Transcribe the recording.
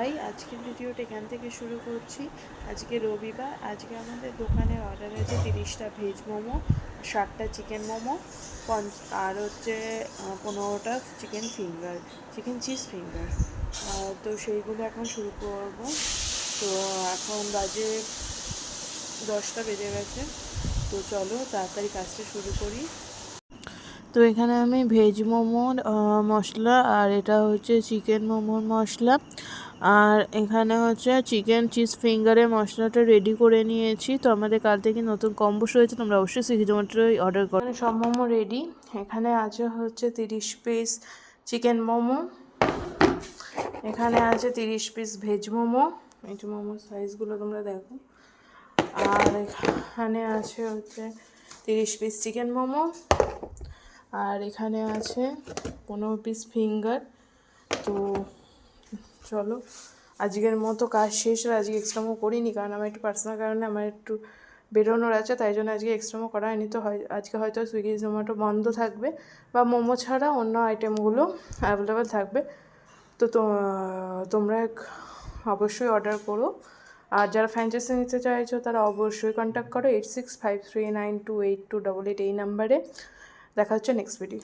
High, আজকের ভিডিওটা এখান থেকে শুরু করছি। আজকে রবিবার। আজকে আমাদের দোকানের অর্ডার আছে 30টা ভেজ মোমো, 60টা চিকেন মোমো, আর হচ্ছে 15টা chicken finger, chicken cheese finger. তো সেইগুলো এখন শুরু করব। তো এখন বাজে 10টা বেজে গেছে। তো চলো তাড়াতাড়ি কাজটা শুরু করি। তো এখানে আমি ভেজ মোমোর মশলা, আর এটা হচ্ছে চিকেন মোমোর মশলা, আর এখানে হচ্ছে চিকেন চিজ ফিঙ্গারের মশলাটা রেডি করে নিয়েছি। তো আমাদের কাল থেকে নতুন কম্বো শুরু হয়েছে, তোমরা অবশ্যই সুইগি জোম্যাটোয় অর্ডার করো। সব মোমো রেডি। এখানে আছে হচ্ছে 30 পিস চিকেন মোমো, এখানে আছে 30 পিস ভেজ মোমো। এই যে মোমোর সাইজগুলো তোমরা দেখো। আর এখানে আছে হচ্ছে 30 পিস চিকেন মোমো, আর এখানে আছে 15 পিস ফিঙ্গার। তো চলো, আজকের মতো কাজ শেষ। আজকে এক্সট্রামো করিনি, কারণ আমার একটু পার্সোনাল কারণে আমার একটু বেরোনোর আছে, তাই জন্য আজকে এক্সট্রামো করা হয়নি। তো আজকে হয়তো সুইগি জোম্যাটো বন্ধ থাকবে, বা মোমো ছাড়া অন্য আইটেমগুলো অ্যাভেলেবেল থাকবে। তো তোমরা অবশ্যই অর্ডার করো। আর যারা ফ্র্যাঞ্চাইজি নিতে চাইছো তারা অবশ্যই কন্ট্যাক্ট করো 8653928288 এই নাম্বারে। দেখা হচ্ছে নেক্সট ভিডিও।